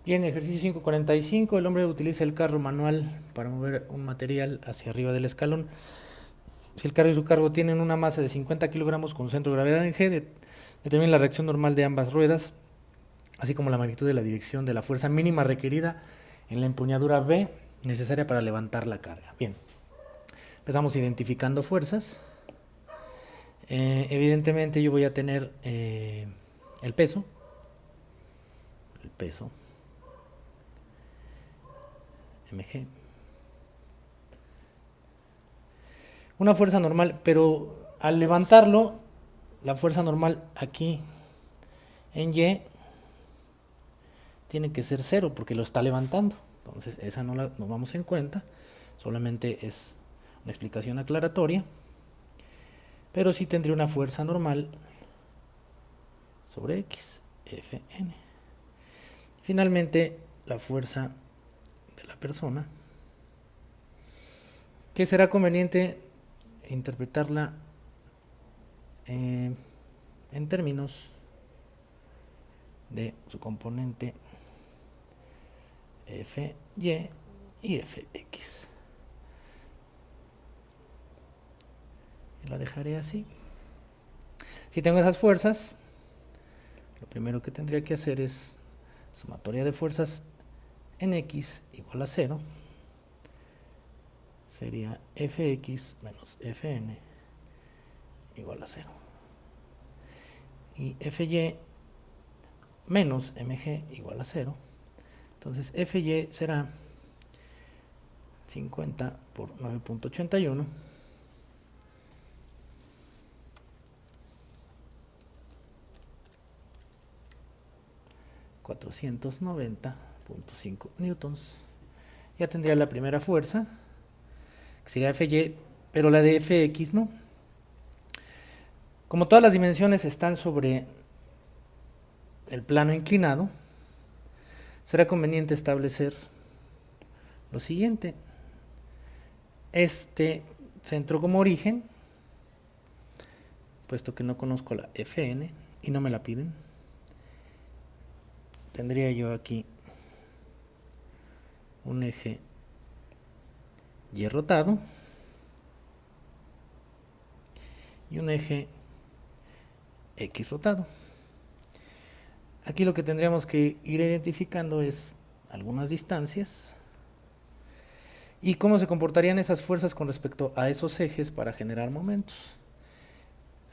Bien, ejercicio 545. El hombre utiliza el carro manual para mover un material hacia arriba del escalón. Si el carro y su cargo tienen una masa de 50 kilogramos con centro de gravedad en G, determina la reacción normal de ambas ruedas, así como la magnitud de la dirección de la fuerza mínima requerida en la empuñadura B necesaria para levantar la carga. Bien, empezamos identificando fuerzas. Evidentemente yo voy a tener el peso, mg, una fuerza normal, pero al levantarlo, la fuerza normal aquí en Y tiene que ser cero porque lo está levantando. Entonces esa no la tomamos en cuenta, solamente es una explicación aclaratoria. Pero sí tendría una fuerza normal sobre X, Fn. Finalmente, la fuerza de la persona, que será conveniente interpretarla en términos de su componente Fy y Fx. La dejaré así. Si tengo esas fuerzas, lo primero que tendría que hacer es sumatoria de fuerzas en X igual a 0. Sería Fx menos Fn igual a 0. Y Fy menos Mg igual a 0. Entonces Fy será 50 por 9.81. 490.5 newtons. Ya tendría la primera fuerza, que sería Fy, pero la de Fx no. Como todas las dimensiones están sobre el plano inclinado, será conveniente establecer lo siguiente. Este centro como origen, puesto que no conozco la Fn y no me la piden, tendría yo aquí un eje Y rotado y un eje X rotado. Aquí lo que tendríamos que ir identificando es algunas distancias y cómo se comportarían esas fuerzas con respecto a esos ejes para generar momentos.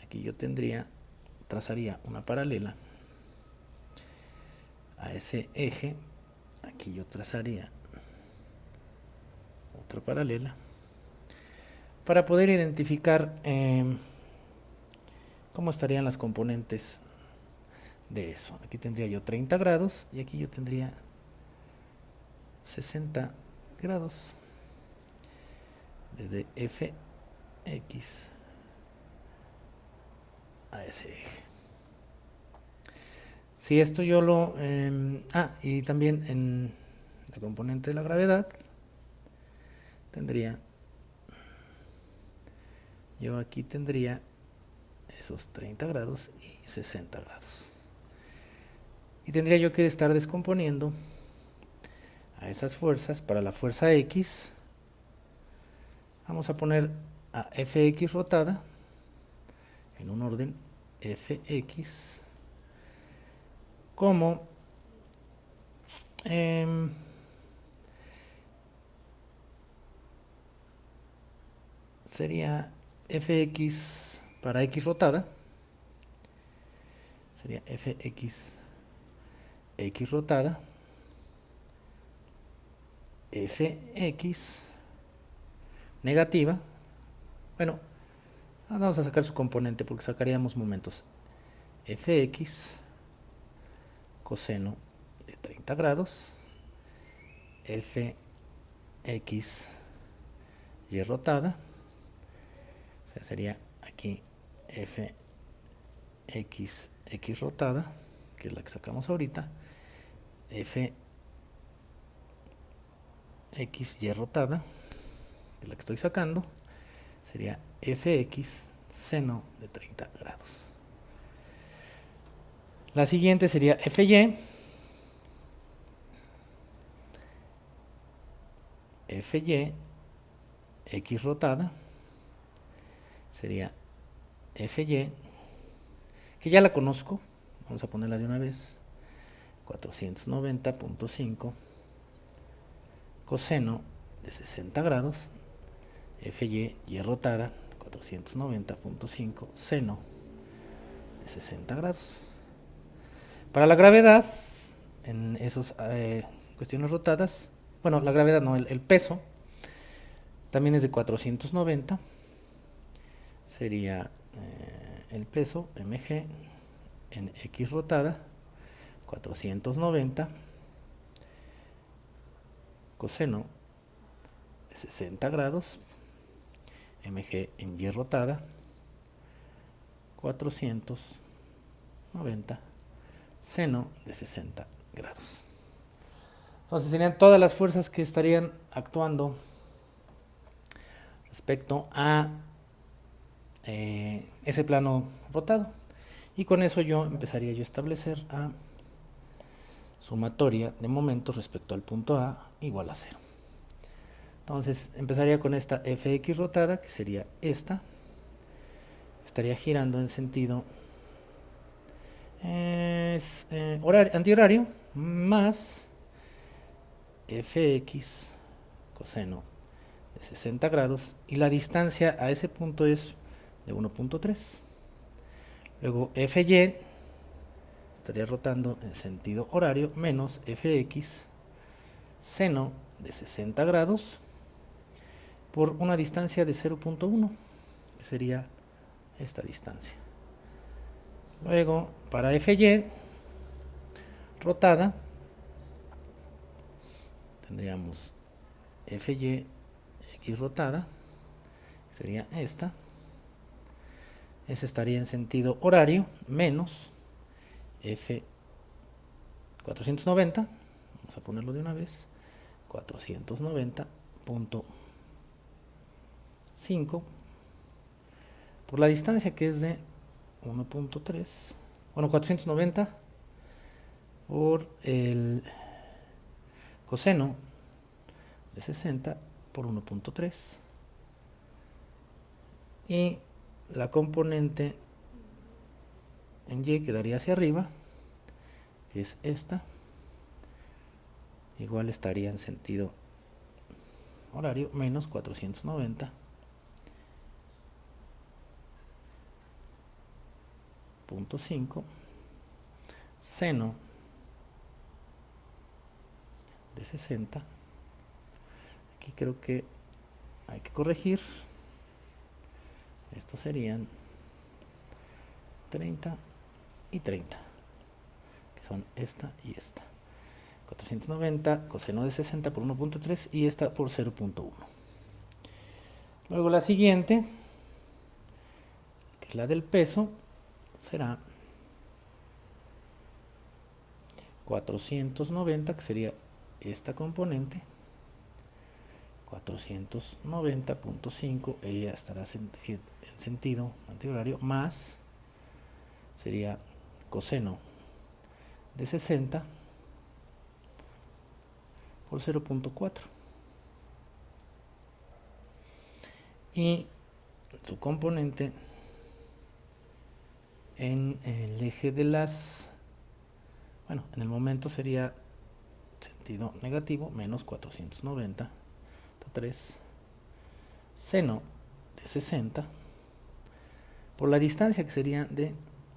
Aquí yo trazaría una paralela a ese eje. Aquí yo trazaría otra paralela para poder identificar cómo estarían las componentes de eso. Aquí tendría yo 30 grados y aquí yo tendría 60 grados desde Fx a ese eje. Si esto yo lo... y también en la componente de la gravedad tendría... Yo aquí tendría esos 30 grados y 60 grados. Y tendría yo que estar descomponiendo a esas fuerzas. Para la fuerza X, vamos a poner a Fx rotada en un orden Fx como sería Fx para X rotada, sería Fx X rotada, Fx negativa. Bueno, vamos a sacar su componente porque sacaríamos momentos. Fx coseno de 30 grados, Fx y rotada, o sea, sería aquí Fx x rotada, que es la que sacamos ahorita, Fx y rotada, que es la que estoy sacando, sería Fx seno de 30 grados. La siguiente sería Fy, FY X rotada sería FY, que ya la conozco, vamos a ponerla de una vez, 490.5 coseno de 60 grados, FY Y rotada, 490.5 seno de 60 grados. Para la gravedad, en esas cuestiones rotadas, bueno, la gravedad no, el peso también es de 490, sería el peso mg en X rotada, 490 coseno de 60 grados, mg en Y rotada, 490 seno de 60 grados. Entonces serían todas las fuerzas que estarían actuando respecto a ese plano rotado. Y con eso yo empezaría a establecer a sumatoria de momentos respecto al punto A igual a 0. Entonces empezaría con esta Fx rotada, que sería esta. Estaría girando en sentido antihorario, más Fx coseno de 60 grados, y la distancia a ese punto es de 1.3. Luego Fy estaría rotando en sentido horario, menos Fx seno de 60 grados por una distancia de 0.1, que sería esta distancia. Luego, para Fy rotada, tendríamos Fy X rotada, que sería esta. Ese estaría en sentido horario, menos F 490, vamos a ponerlo de una vez, 490.5 por la distancia, que es de 1.3, bueno, 490 por el coseno de 60 por 1.3, y la componente en Y quedaría hacia arriba, que es esta, igual estaría en sentido horario, menos 490.5 seno de 60. Aquí creo que hay que corregir, estos serían 30 y 30, que son esta y esta. 490 coseno de 60 por 1.3 y esta por 0.1. Luego la siguiente, que es la del peso, será 490, que sería esta componente, 490.5, ella estará en sentido antihorario, más sería coseno de 60 por 0.4, y su componente en el eje de las, bueno, en el momento sería sentido negativo, menos 490.3 seno de 60 por la distancia, que sería de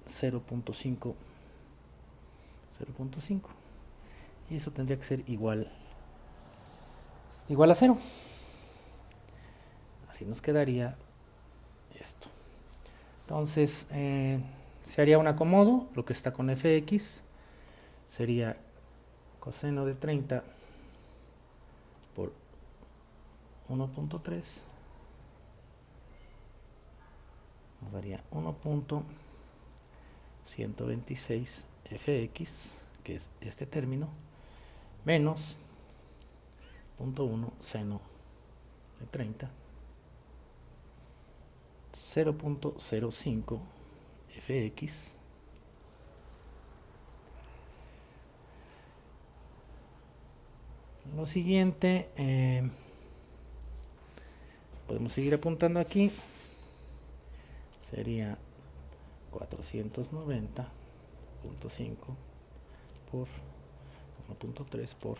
0.5, y eso tendría que ser igual a 0. Así nos quedaría esto. Entonces se haría un acomodo. Lo que está con Fx sería coseno de 30 por 1.3, nos daría 1.126 Fx, que es este término, menos 0.1 seno de 30, 0.05 Fx lo siguiente, podemos seguir apuntando aquí. Sería 490.5 por 1.3 por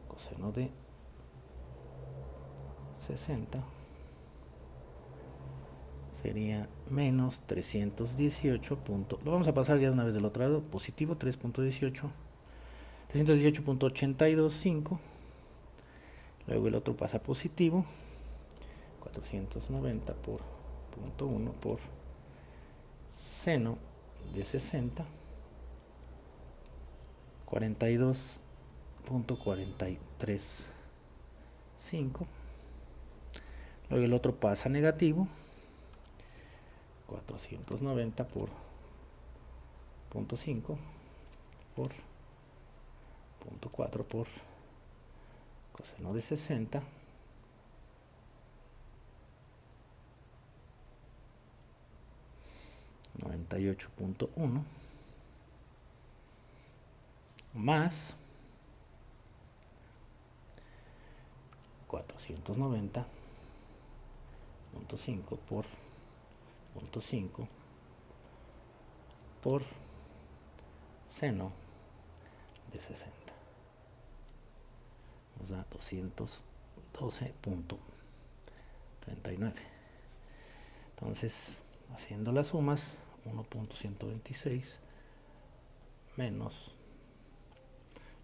coseno de 60 sería menos 318. Lo vamos a pasar ya de una vez del otro lado. Positivo 318.825. Luego el otro pasa positivo. 490 por 0.1 por seno de 60. 42.435. Luego el otro pasa negativo. 490 por 0.5 por 0.4 por coseno de 60. 98.1 más 490.5 por 0.5 por seno de 60. Nos da 212.39. Entonces, haciendo las sumas, 1.126 menos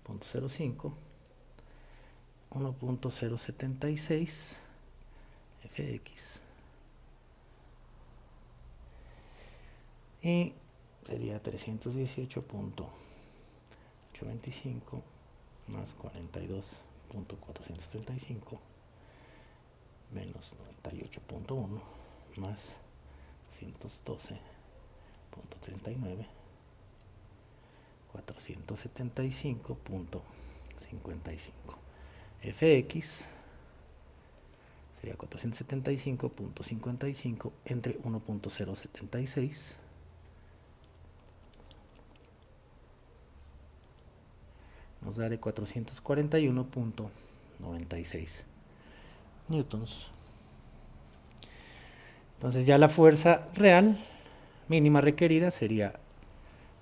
0.05, 1.076 fx, y sería 318.825 más 42.435 menos 98.1 más 212.39, 475.55 fx sería 475.55 entre 1.076 nos da de 441.96 newtons. Entonces ya la fuerza real mínima requerida sería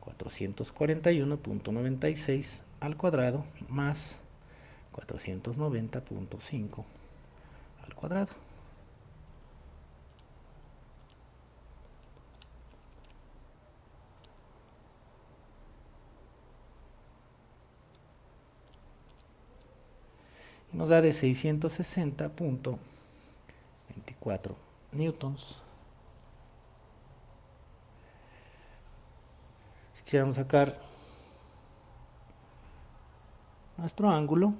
441.96 al cuadrado más 490.5 al cuadrado. Y nos da de 660.24 newtons. Si quisiéramos sacar nuestro ángulo,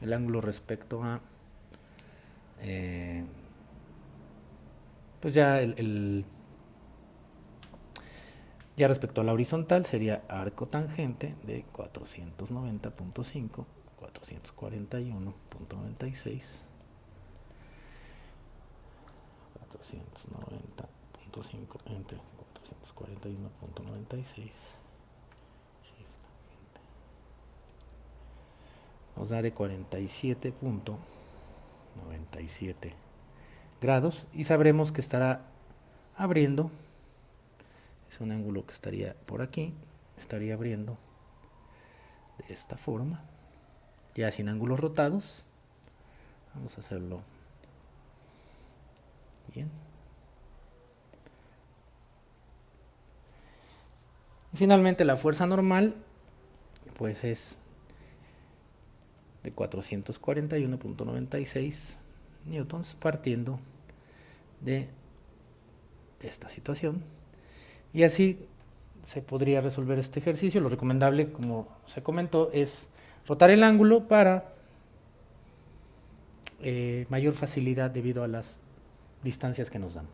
el ángulo respecto a pues ya ya respecto a la horizontal sería arco tangente de 490.5, 441.96, 490.5 entre 441.96 nos da de 47.97 grados y sabremos que estará abriendo. Es un ángulo que estaría por aquí, estaría abriendo de esta forma, ya sin ángulos rotados. Vamos a hacerlo bien. Y finalmente la fuerza normal pues es de 441.96 newtons partiendo de esta situación. Y así se podría resolver este ejercicio. Lo recomendable, como se comentó, es rotar el ángulo para mayor facilidad debido a las distancias que nos dan.